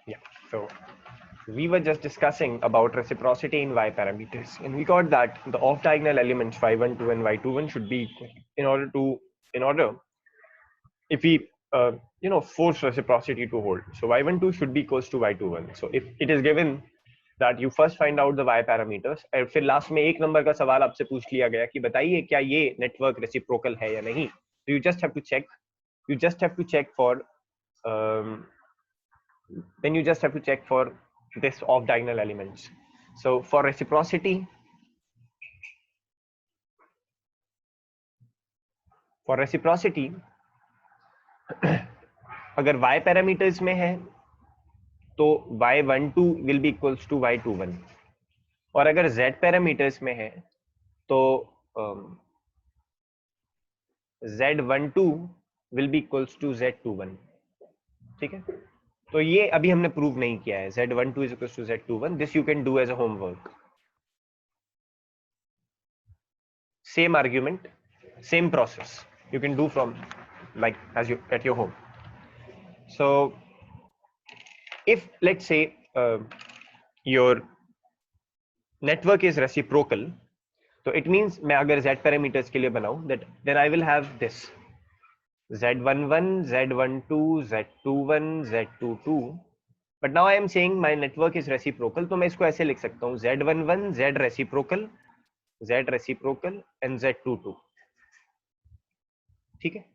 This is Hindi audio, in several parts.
Yeah. So we were just discussing about reciprocity in y parameters, and we got that the off diagonal elements y12 and y21 should be equal in order if we force reciprocity to hold. So y12 should be equals to y21. So if it is given that you first find out the y parameters, और फिर लास्ट में एक नंबर का सवाल आपसे पूछ लिया गया कि बताइए क्या ये नेटवर्क रेसिप्रोकल है या नहीं, तो you just have to check for then you just have to check for this off diagonal elements. So for reciprocity, अगर y पैरामीटर्स में है तो y12 will be equals to y21, और अगर z पैरामीटर्स में है तो z12 will be equals to z21. ठीक है, तो ये अभी हमने प्रूव नहीं किया है. z12 is equals to z21. This you can do as a homework. Same argument, same process you can do from like as you at your home. So if let's say your network is reciprocal, so it means मैं अगर z parameters के लिए बनाऊं that then I will have this z11, z12, z21, z22. But now I am saying my network is reciprocal, तो मैं इसको ऐसे लिख सकता हूँ z11 z reciprocal and z22. ठीक है,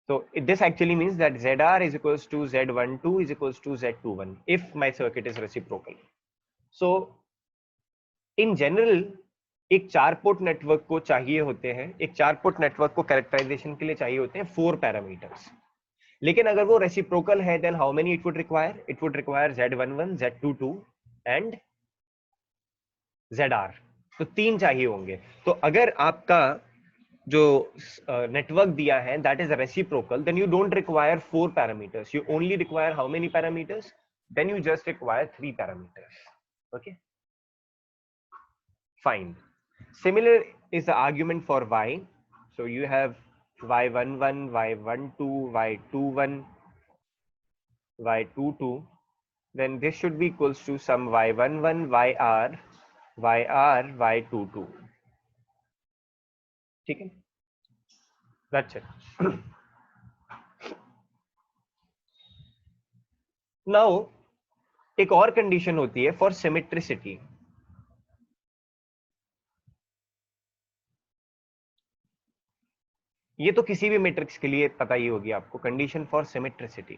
so this actually means that zr is equals to z12 is equals to z21 if my circuit is reciprocal. So in general एक 4 पोर्ट नेटवर्क को चाहिए होते हैं, एक 4 पोर्ट नेटवर्क को कैरेक्टराइजेशन के लिए चाहिए होते हैं 4 पैरामीटर्स. लेकिन अगर वो रेसिप्रोकल है then how many it would require z11, z22 and zr. तो 3 चाहिए होंगे. तो अगर आपका जो नेटवर्क दिया है that is reciprocal, then you don't require 4 parameters, you only require how many parameters, then you just require 3 parameters. Okay, fine. Similar is the argument for y. So you have y11, y12, y21, y22. Then this should be equals to some y11, yr, y22. ठीक है, that's it. Now एक और कंडीशन होती है फॉर सिमेट्रिसिटी. ये तो किसी भी मैट्रिक्स के लिए पता ही होगी आपको. Condition for symmetricity,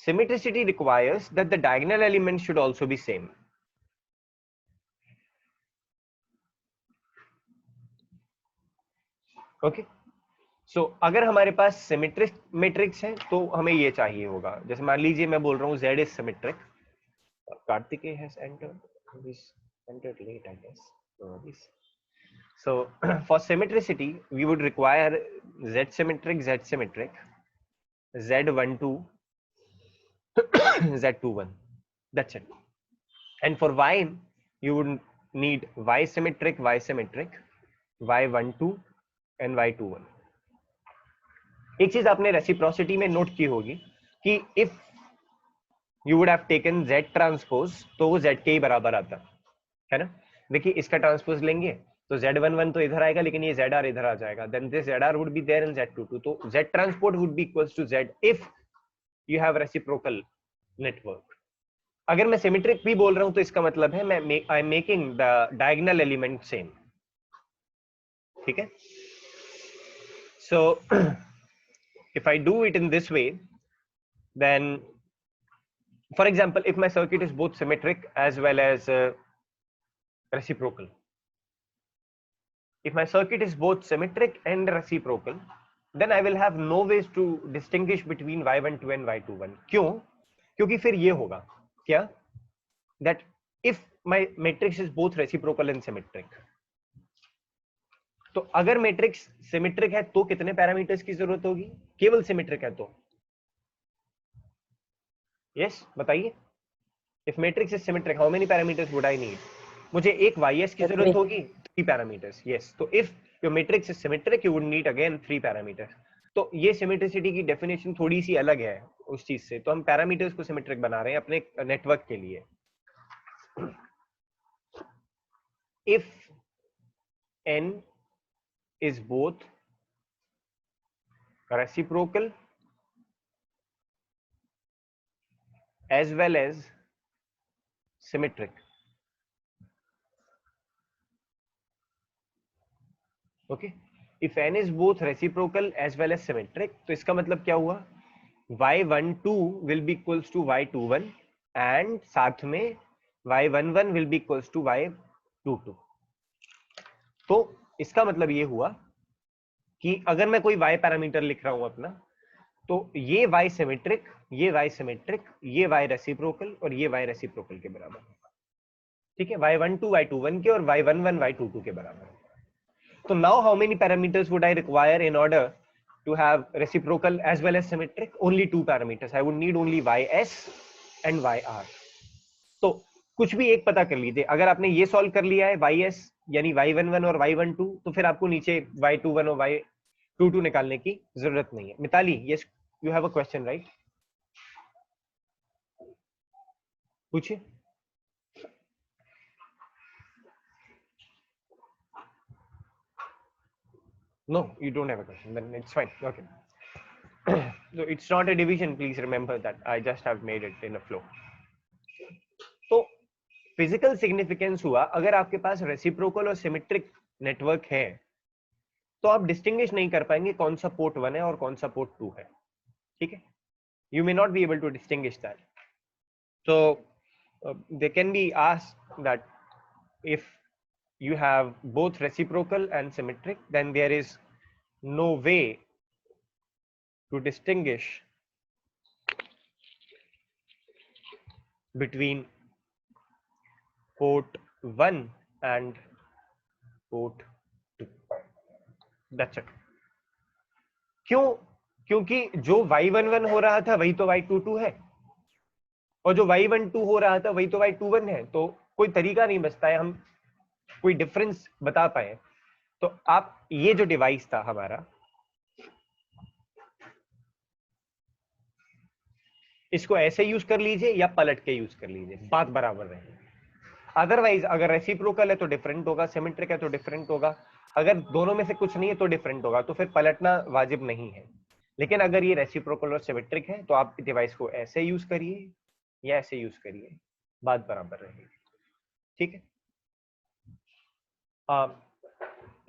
symmetricity requires that the diagonal elements should also be same. Okay, so अगर हमारे पास सिमेट्रिक मैट्रिक्स है तो हमें ये चाहिए होगा. जैसे मान लीजिए मैं बोल रहा हूँ z is symmetric. Kartikeya has entered. He's entered late, I guess. So for symmetricity we would require z symmetric, z12, z21. That's it. And for y you would need y symmetric, y12 and y21. एक चीज आपने रेसिप्रोसिटी में नोट की होगी कि if you would have taken z transpose तो वो z के ही बराबर आता है ना. देखिए इसका ट्रांसपोज लेंगे तो z11 तो इधर आएगा लेकिन ये zr इधर आ जाएगा. Then this zr would be there in z22. तो z transpose would be equals to z if you have reciprocal network. अगर मैं सिमेट्रिक भी बोल रहा हूं तो इसका मतलब है मैं I am making the diagonal element same. ठीक है, so if I do it in this way, then for example if my circuit is both symmetric as well as reciprocal, if my circuit is both symmetric and reciprocal, then I will have no ways to distinguish between y12 and y21. क्यों? क्योंकि फिर ये होगा क्या, that if my matrix is both reciprocal and symmetric, तो अगर मैट्रिक्स सिमेट्रिक है तो कितने पैरामीटर्स की जरूरत होगी? केवल सिमेट्रिक है तो. यस, बताइए. If matrix is symmetric how many parameters would I need? मुझे एक ys की जरूरत होगी, 3 पैरामीटर्स. यस, तो if your matrix is symmetric, you would need again 3 parameters. तो ये सिमेट्रिसिटी की डेफिनेशन थोड़ी सी अलग है उस चीज से, तो हम पैरामीटर्स को सिमेट्रिक बना रहे हैं अपने नेटवर्क के लिए. If n is both reciprocal as well as symmetric, okay, if n is both reciprocal as well as symmetric, तो इसका मतलब क्या हुआ, y12 will be equals to y21 and साथ में y11 will be equals to y22. तो इसका मतलब ये हुआ कि अगर मैं कोई y पैरामीटर लिख रहा हूं अपना, तो ये y सिमेट्रिक, ये y सिमेट्रिक, ये y रेसिप्रोकल और ये y रेसिप्रोकल के बराबर, ठीक है, y12 y21 के और y11 y22 के बराबर. तो now how many parameters would I require in order to have reciprocal as well as symmetric? Only 2 parameters. I would need only ys and yr. तो कुछ भी एक पता कर लीजिए. अगर आपने ये सॉल्व कर लिया है ys यानी y11 और y12, तो फिर आपको नीचे y21 और y22 निकालने की जरूरत नहीं है. Mitali, yes, you have a question, right? पूछिए. No, you don't have a question. Then it's fine. Okay. So it's not a division. Please remember that. I just have made it in a flow. तो फिजिकल सिग्निफिकेंस हुआ, अगर आपके पास रेसिप्रोकल और सिमेट्रिक नेटवर्क है तो आप डिस्टिंग्विश नहीं कर पाएंगे कौन सा पोर्ट 1 है और कौन सा पोर्ट 2 है. ठीक है, you may not be able to distinguish that. So they can be asked that if you have both reciprocal and symmetric, then there is no way to distinguish between port 1 and port 2. That's it. क्यों? क्योंकि जो y11 हो रहा था वही तो y22 है, और जो y12 हो रहा था वही तो y21 है. तो कोई तरीका नहीं बचता है हम कोई डिफरेंस बता पाए. तो आप ये जो डिवाइस था हमारा, इसको ऐसे यूज कर लीजिए या पलट के यूज कर लीजिए, बात बराबर रहेगी. अदरवाइज अगर रेसिप्रोकल है तो डिफरेंट होगा, सिमेट्रिक है तो डिफरेंट होगा, अगर दोनों में से कुछ नहीं है तो डिफरेंट होगा, तो फिर पलटना वाजिब नहीं है. लेकिन अगर ये रेसिप्रोकल और सिमेट्रिक है तो आप डिवाइस को ऐसे यूज करिए या ऐसे यूज करिए, बात बराबर रहेगी. ठीक है.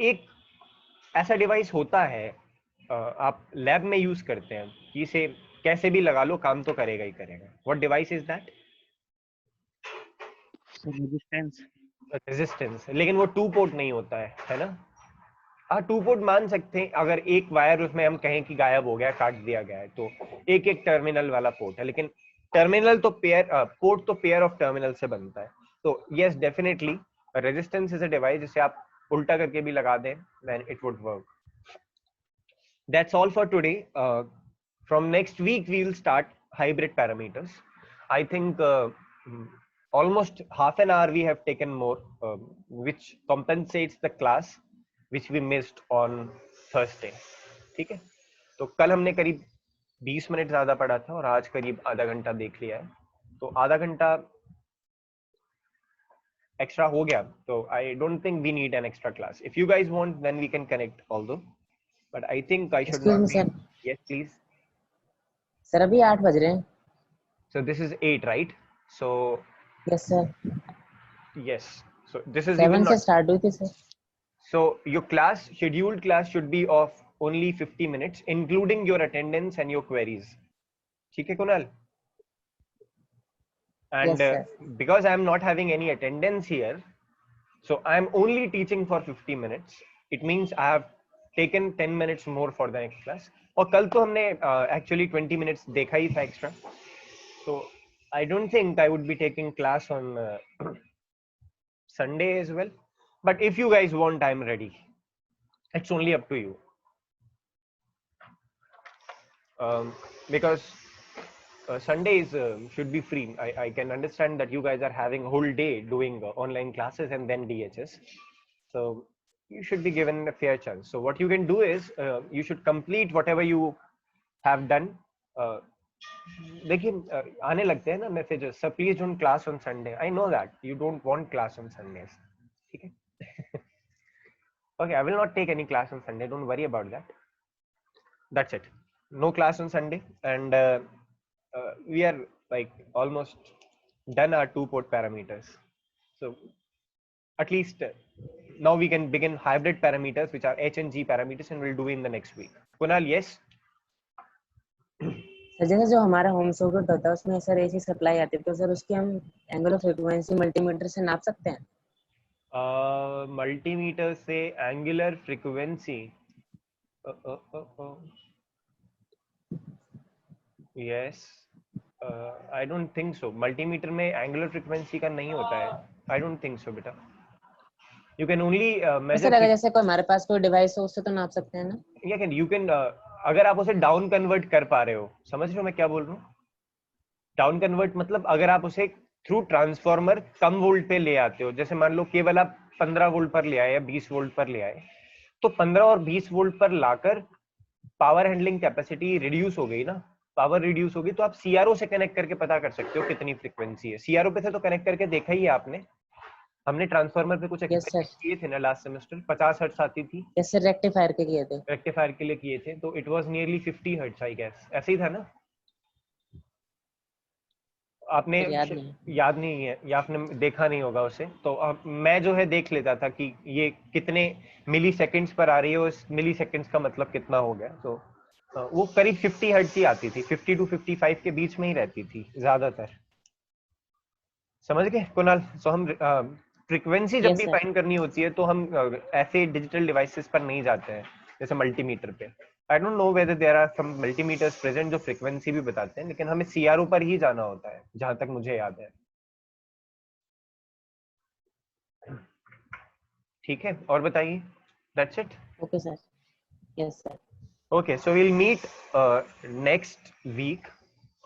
एक ऐसा डिवाइस होता है, आप लैब में यूज करते हैं कि इसे कैसे भी लगा लो काम तो करेगा ही करेगा. What device is that? Resistance. लेकिन वो 2 पोर्ट नहीं होता है ना. हाँ, 2 पोर्ट मान सकते हैं अगर एक वायर उसमें हम कहें कि गायब हो गया, काट दिया गया है, तो एक एक टर्मिनल वाला पोर्ट है. लेकिन टर्मिनल तो पेयर, पोर्ट तो पेयर ऑफ टर्मिनल से बनता है. तो yes, definitely resistance is a device जिसे आप उल्टा करके भी लगा दें, then it would work. That's all for today. From next week we will start hybrid parameters. I think almost half an hour we have taken more, which compensates the class which we missed on Thursday. ठीक है. तो कल हमने करीब 20 मिनट ज्यादा पढ़ा था और आज करीब आधा घंटा देख लिया है. तो आधा घंटा extra हो गया, तो I don't think we need an extra class. If you guys want, then we can connect although, but I think I should not be. Yes, please. Sir, अभी 8 बज रहे हैं. So this is 8, right? So yes sir. Yes. So this is 7 से start हुई थी sir. So your class, scheduled class should be of only 50 minutes, including your attendance and your queries. ठीक है Kunal? And yes, because I am not having any attendance here, so I am only teaching for 50 minutes. It means I have taken 10 minutes more for the next class. और कल तो हमने actually 20 minutes देखा ही था extra. So I don't think I would be taking class on Sunday as well. But if you guys want, I'm ready. It's only up to you. Because Sundays should be free. I can understand that you guys are having a whole day doing online classes and then DHS. So you should be given a fair chance. So what you can do is you should complete whatever you have done. लेकिन आने लगते हैं ना messages, sir please don't class on Sunday. I know that you don't want class on Sundays. ठीक है. Okay, I will not take any class on Sunday. Don't worry about that. That's it. No class on Sunday, and we are like almost done our 2 port parameters. So at least now we can begin hybrid parameters, which are H and G parameters, and we'll do in the next week. Kunal, yes? Sir जैसे जो हमारा होम सर्किट होता है उसमें सर एसी सप्लाई आती है तो सर उसकी हम एंगल ऑफ फ्रीक्वेंसी मल्टीमीटर से नाप सकते हैं. मल्टीमीटर से angular frequency, yes. I don't think so. Multimeter में एंगुलर फ्रीक्वेंसी का नहीं होता है. आई डोंट थिंक सो बेटा. You can only measure. अगर जैसे कोई हमारे पास कोई डिवाइस हो उससे तो नाप सकते हैं ना. यू कैन अगर आप उसे डाउन कन्वर्ट कर पा रहे हो. समझ रहे हो मैं क्या बोल रहा हूँ? डाउन कन्वर्ट मतलब अगर आप उसे थ्रू ट्रांसफॉर्मर कम वोल्ट पे ले आते हो, जैसे मान लो केवल आप 15 वोल्ट पर ले आए या 20 वोल्ट पर ले आए, तो 15 और 20 वोल्ट पर लाकर पावर हैंडलिंग कैपेसिटी रिड्यूस हो गई ना, पावर रिड्यूस होगी, तो आप सीआरओ से कनेक्ट करके पता कर सकते हो कितनी फ्रीक्वेंसी है. सीआरओ पे से तो कनेक्ट करके देखा ही है आपने. हमने ट्रांसफार्मर पे कुछ एक्सपेरिमेंट किए थे ना लास्ट सेमेस्टर. 50 हर्ट्ज आती थी. यस सर, रेक्टिफायर के किए थे. रेक्टिफायर के लिए किए थे तो it was nearly 50 hertz I guess. ऐसे ही था ना? आपने याद नहीं है या आपने देखा नहीं होगा उसे. तो मैं जो है देख लेता था कि ये कितने मिली सेकेंड्स पर आ रही है, उस मिली सेकेंड्स का मतलब कितना हो गया. तो वो करीब 50 हर्ट्ज ही आती थी. 50 to 55 के बीच में ही रहती थी ज्यादातर. समझ गए कुणाल? सो हम फ्रीक्वेंसी जब भी फाइंड करनी होती है तो हम ऐसे डिजिटल डिवाइसेस पर नहीं जाते हैं जैसे मल्टीमीटर पे. I don't know whether there are some multimeters present जो फ्रीक्वेंसी भी बताते हैं, लेकिन हमें सीआरओ पर ही जाना होता है जहां तक मुझे याद है. ठीक है, और बताइए. That's it. Okay sir. Yes sir. Okay, so we'll meet next week.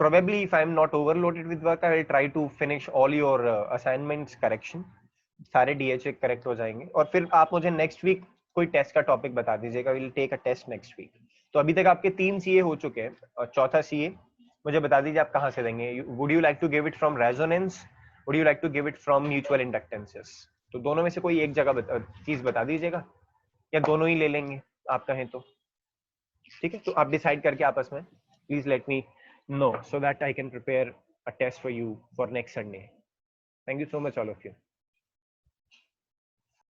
Probably if I'm not overloaded with work, I will try to finish all your assignments correction. सारे DHA करेक्ट हो जाएंगे और फिर आप मुझे नेक्स्ट वीक कोई टेस्ट का टॉपिक बता दीजिएगा. Will take a test next week. तो अभी तक आपके 3 सीए हो चुके हैं और चौथा सीए मुझे बता दीजिए आप कहाँ से देंगे. Would you like to give it from resonance, would you like to give it from mutual inductances? तो दोनों में से कोई एक जगह चीज बता दीजिएगा या दोनों ही ले लेंगे आप कहें तो. ठीक है, तो आप डिसाइड करके आपस में please let me know so that I can prepare a test for you for next Sunday. Thank you so much all of you.